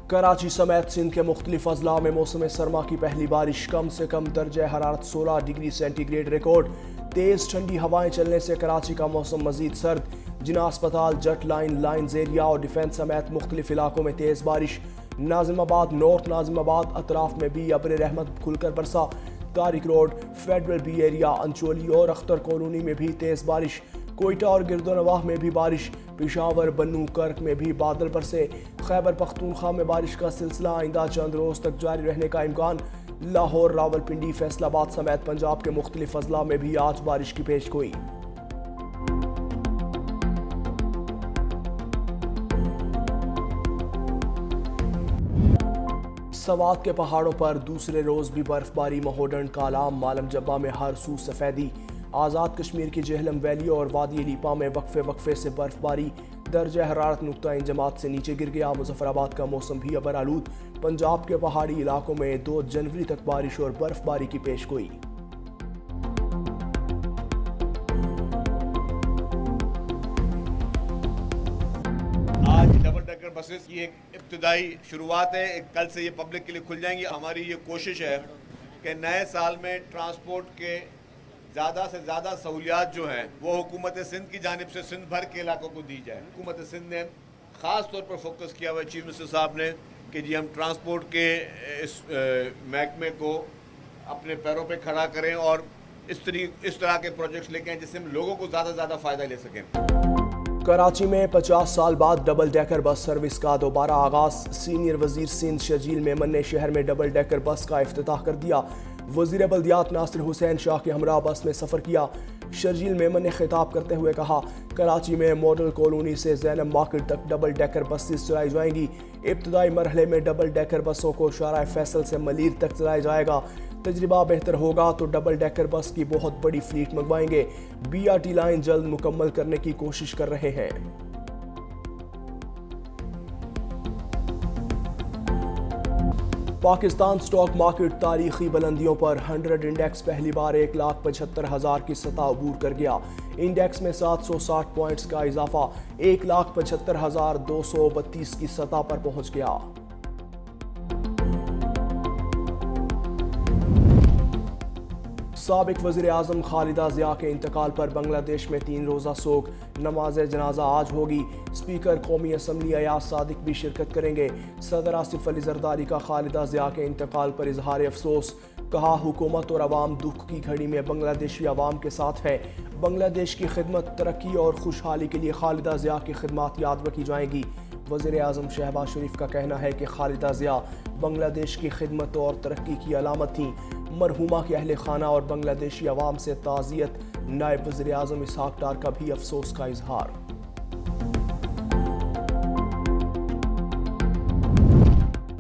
کراچی سمیت سندھ کے مختلف اضلاع میں موسم سرما کی پہلی بارش، کم سے کم درجہ حرارت 16 ڈگری سینٹی گریڈ ریکارڈ۔ تیز ٹھنڈی ہوائیں چلنے سے کراچی کا موسم مزید سرد۔ جناح اسپتال، جٹ لائن، لائنز ایریا اور ڈیفنس سمیت مختلف علاقوں میں تیز بارش۔ ناظم آباد، نارتھ ناظم آباد اطراف میں بھی ابر رحمت کھل کر برسا۔ Tariq road, Federal B area, Ancholi اور اختر کالونی میں بھی تیز بارش۔ کوئٹہ اور گرد و نواح میں بھی بارش۔ پشاور، بنو، کرک میں بھی بادل برسے۔ خیبر پختونخوا میں بارش کا سلسلہ آئندہ چند روز تک جاری رہنے کا امکان۔ لاہور، راولپنڈی، فیصل آباد سمیت پنجاب کے مختلف اضلاع میں بھی آج بارش کی پیش گوئی۔ سوات کے پہاڑوں پر دوسرے روز بھی برف باری، مہوڈن، کالام، مالم جبہ میں ہر سو سفیدی۔ آزاد کشمیر کی جہلم ویلی اور وادی لیپا میں وقفے سے برف باری، درجہ حرارت نقطہ انجماد سے نیچے گر گیا۔ مظفر آباد کا موسم بھی ابر آلود، پنجاب کے پہاڑی علاقوں میں 2 جنوری تک بارش اور برف باری کی پیش گوئی۔ آج ڈبل ڈیکر بسز کی ایک ابتدائی شروعات ہے، کل سے یہ پبلک کے لیے کھل جائیں گی۔ ہماری یہ کوشش ہے کہ نئے سال میں ٹرانسپورٹ کے زیادہ سے زیادہ سہولیات جو ہیں وہ حکومت سندھ کی جانب سے سندھ بھر کے علاقوں کو دی جائے۔ حکومت سندھ نے خاص طور پر فوکس کیا ہوا ہے چیف منسٹر صاحب نے کہ جی ہم ٹرانسپورٹ کے اس محکمے کو اپنے پیروں پہ کھڑا کریں اور اس طرح کے پروجیکٹس لے کے آئیں جس سے ہم لوگوں کو زیادہ سے زیادہ فائدہ لے سکیں۔ کراچی میں 50 سال بعد ڈبل ڈیکر بس سروس کا دوبارہ آغاز۔ سینئر وزیر سندھ شرجیل میمن نے شہر میں ڈبل ڈیکر بس کا افتتاح کر دیا۔ وزیر بلدیات ناصر حسین شاہ کے ہمراہ بس میں سفر کیا۔ شرجیل میمن نے خطاب کرتے ہوئے کہا، کراچی میں ماڈل کالونی سے زینب مارکیٹ تک ڈبل ڈیکر بسز چلائی جائیں گی۔ ابتدائی مرحلے میں ڈبل ڈیکر بسوں کو شارع فیصل سے ملیر تک چلایا جائے گا۔ تجربہ بہتر ہوگا تو ڈبل ڈیکر بس کی بہت بڑی فلیٹ منگوائیں گے۔ BRT لائن جلد مکمل کرنے کی کوشش کر رہے ہیں۔ پاکستان سٹاک مارکیٹ تاریخی بلندیوں پر، 100 انڈیکس پہلی بار 1,75,000 کی سطح عبور کر گیا۔ انڈیکس میں 760 پوائنٹس کا اضافہ 1,75,232 کی سطح پر پہنچ گیا۔ سابق وزیر اعظم خالدہ ضیاء کے انتقال پر بنگلہ دیش میں 3 روزہ سوگ، نماز جنازہ آج ہوگی۔ اسپیکر قومی اسمبلی ایاز صادق بھی شرکت کریں گے۔ صدر آصف علی زرداری کا خالدہ ضیاء کے انتقال پر اظہار افسوس، کہا حکومت اور عوام دکھ کی گھڑی میں بنگلہ دیشی عوام کے ساتھ ہے۔ بنگلہ دیش کی خدمت، ترقی اور خوشحالی کے لیے خالدہ ضیاء کی خدمات یاد رکھی جائیں گی۔ وزیر اعظم شہباز شریف کا کہنا ہے کہ خالدہ ضیاء بنگلہ دیش کی خدمت اور ترقی کی علامت تھیں۔ مرحومہ کے اہل خانہ اور بنگلہ دیشی عوام سے تعزیت۔ نائب وزیر اعظم اسحاق ڈار کا بھی افسوس کا اظہار۔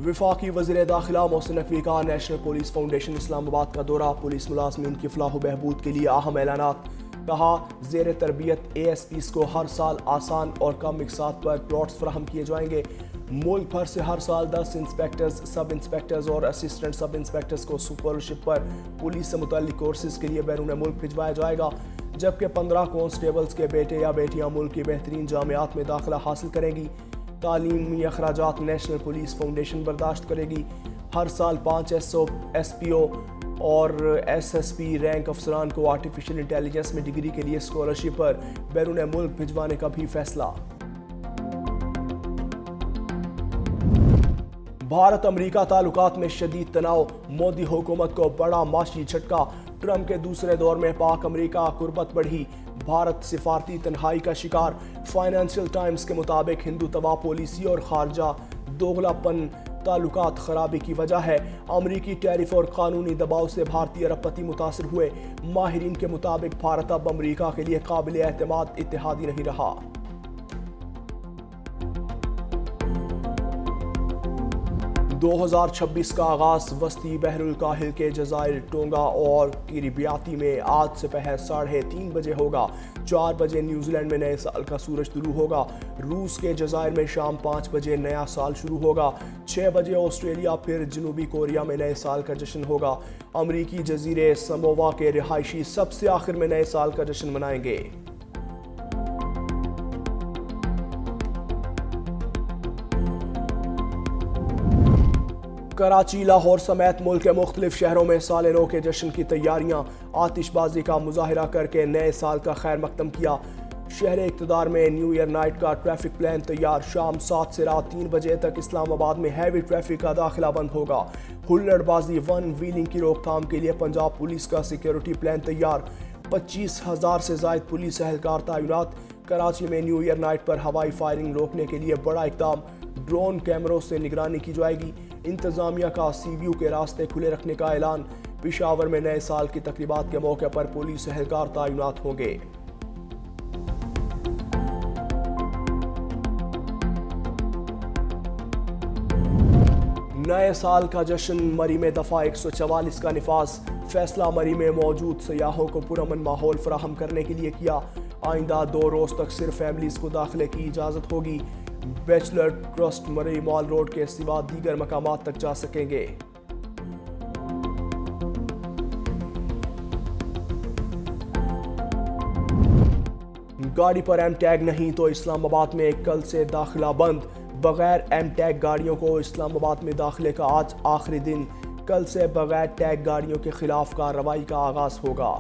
وفاقی وزیر داخلہ محسن نقوی کا نیشنل پولیس فاؤنڈیشن اسلام آباد کا دورہ، پولیس ملازمین کی فلاح و بہبود کے لیے اہم اعلانات۔ کہا زیر تربیت ASPs کو ہر سال آسان اور کم اقساط پر پلاٹس فراہم کیے جائیں گے۔ ملک بھر سے ہر سال 10 انسپیکٹرز، سب انسپیکٹرز اور اسسٹنٹ سب انسپیکٹرز کو سپرشپ پر پولیس سے متعلق کورسز کے لیے بیرون ملک بھجوایا جائے گا، جبکہ 15 کانسٹیبلز کے بیٹے یا بیٹیاں ملک کی بہترین جامعات میں داخلہ حاصل کریں گی۔ تعلیمی اخراجات نیشنل پولیس فاؤنڈیشن برداشت کرے گی۔ ہر سال 5 SPO اور SSP رینک افسران کو آرٹیفیشل انٹیلیجنس میں ڈگری کے لیے اسکالرشپ پر بیرون ملک بھجوانے کا بھی فیصلہ۔ بھارت امریکہ تعلقات میں شدید تناؤ، مودی حکومت کو بڑا معاشی جھٹکا۔ ٹرمپ کے دوسرے دور میں پاک امریکہ قربت بڑھی، بھارت سفارتی تنہائی کا شکار۔ فائنینشل ٹائمز کے مطابق ہندو تباہ پالیسی اور خارجہ دوغلا پن تعلقات خرابی کی وجہ ہے۔ امریکی ٹیرف اور قانونی دباؤ سے بھارتی ارب پتی متاثر ہوئے۔ ماہرین کے مطابق بھارت اب امریکہ کے لیے قابل اعتماد اتحادی نہیں رہا۔ 2026 کا آغاز، وسطی بحر الکاہل کے جزائر ٹونگا اور کریبیاتی میں آج سے پہر 3:30 بجے ہوگا۔ 4 بجے نیوزی لینڈ میں نئے سال کا سورج طلوع ہوگا۔ روس کے جزائر میں شام 5 بجے نیا سال شروع ہوگا۔ 6 بجے آسٹریلیا پھر جنوبی کوریا میں نئے سال کا جشن ہوگا۔ امریکی جزیرے سمووا کے رہائشی سب سے آخر میں نئے سال کا جشن منائیں گے۔ کراچی، لاہور سمیت ملک کے مختلف شہروں میں سال نو کے جشن کی تیاریاں، آتش بازی کا مظاہرہ کر کے نئے سال کا خیر مقدم کیا۔ شہر اقتدار میں نیو ایئر نائٹ کا ٹریفک پلان تیار، شام 7 سے رات 3 بجے تک اسلام آباد میں ہیوی ٹریفک کا داخلہ بند ہوگا۔ ہلڑ بازی ون ویلنگ کی روک تھام کے لیے پنجاب پولیس کا سیکیورٹی پلان تیار، 25,000 سے زائد پولیس اہلکار تعینات۔ کراچی میں نیو ایئر نائٹ پر ہوائی فائرنگ روکنے کے لیے بڑا اقدام، ڈرون کیمروں سے نگرانی کی جائے گی۔ انتظامیہ کا سی ویو کے راستے کھلے رکھنے کا اعلان۔ پشاور میں نئے سال کی تقریبات کے موقع پر پولیس اہلکار تعینات ہوں گے۔ نئے سال کا جشن، مری میں دفعہ 144 کا نفاذ، فیصلہ مری میں موجود سیاحوں کو پرامن ماحول فراہم کرنے کے لیے کیا۔ آئندہ 2 روز تک صرف فیملیز کو داخلے کی اجازت ہوگی۔ بیچلر ٹرسٹ مری مال روڈ کے سوا دیگر مقامات تک جا سکیں گے۔ گاڑی پر ایم ٹیگ نہیں تو اسلام آباد میں کل سے داخلہ بند، بغیر ایم ٹیگ گاڑیوں کو اسلام آباد میں داخلے کا آج آخری دن۔ کل سے بغیر ٹیگ گاڑیوں کے خلاف کارروائی کا آغاز ہوگا۔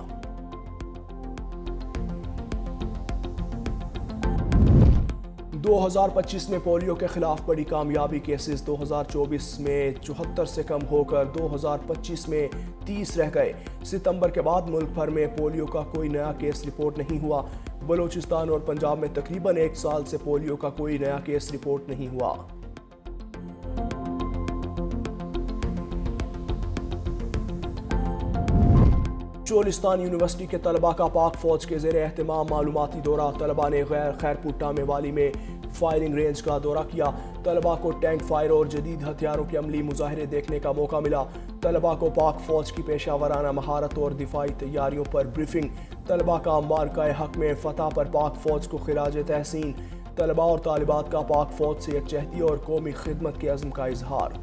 2025 میں پولیو کے خلاف بڑی کامیابی، کیسز 2024 میں 74 سے کم ہو کر 2025 میں 30 رہ گئے۔ ستمبر کے بعد ملک بھر میں پولیو کا کوئی نیا کیس رپورٹ نہیں ہوا۔ بلوچستان اور پنجاب میں تقریباً 1 سال سے پولیو کا کوئی نیا کیس رپورٹ نہیں ہوا۔ چولستان یونیورسٹی کے طلباء کا پاک فوج کے زیر اہتمام معلوماتی دورہ، طلباء نے خیرپور ٹامے والی میں فائرنگ رینج کا دورہ کیا۔ طلباء کو ٹینک فائر اور جدید ہتھیاروں کے عملی مظاہرے دیکھنے کا موقع ملا۔ طلباء کو پاک فوج کی پیشہ ورانہ مہارت اور دفاعی تیاریوں پر بریفنگ۔ طلباء کا مارکہ حق میں فتح پر پاک فوج کو خراج تحسین۔ طلباء اور طالبات کا پاک فوج سے یکجہتی اور قومی خدمت کے عزم کا اظہار۔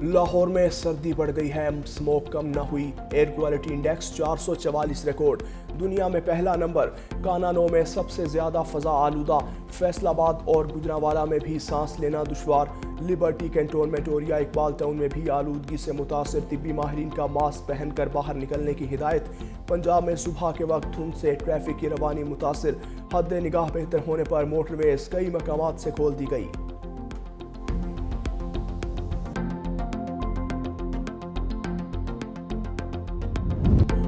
لاہور میں سردی بڑھ گئی ہے، سموک کم نہ ہوئی، ایئر کوالٹی انڈیکس 444 ریکارڈ، دنیا میں پہلا نمبر۔ کانانو میں سب سے زیادہ فضا آلودہ، فیصل آباد اور گجرانوالہ میں بھی سانس لینا دشوار۔ لبرٹی کینٹونمنٹ اور اقبال ٹاؤن میں بھی آلودگی سے متاثر، طبی ماہرین کا ماسک پہن کر باہر نکلنے کی ہدایت۔ پنجاب میں صبح کے وقت دھند سے ٹریفک کی روانی متاثر، حد نگاہ بہتر ہونے پر موٹر ویز کئی مقامات سے کھول دی گئی۔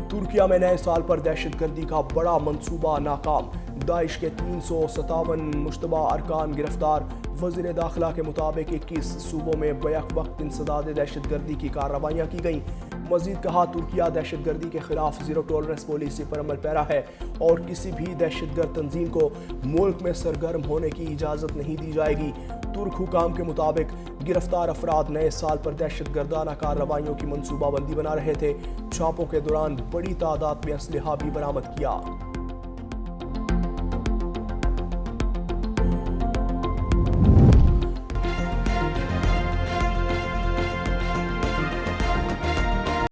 ترکیہ میں نئے سال پر دہشت گردی کا بڑا منصوبہ ناکام، داعش کے 357 مشتبہ ارکان گرفتار۔ وزیر داخلہ کے مطابق 21 صوبوں میں بیک وقت انسداد دہشت گردی کی کارروائیاں کی گئیں۔ مزید کہا، ترکیہ دہشت گردی کے خلاف زیرو ٹالرنس پالیسی پر عمل پیرا ہے اور کسی بھی دہشت گرد تنظیم کو ملک میں سرگرم ہونے کی اجازت نہیں دی جائے گی۔ ترک حکام کے مطابق گرفتار افراد نئے سال پر دہشت گردانہ کارروائیوں کی منصوبہ بندی بنا رہے تھے۔ چھاپوں کے دوران بڑی تعداد میں اسلحہ بھی برآمد کیا۔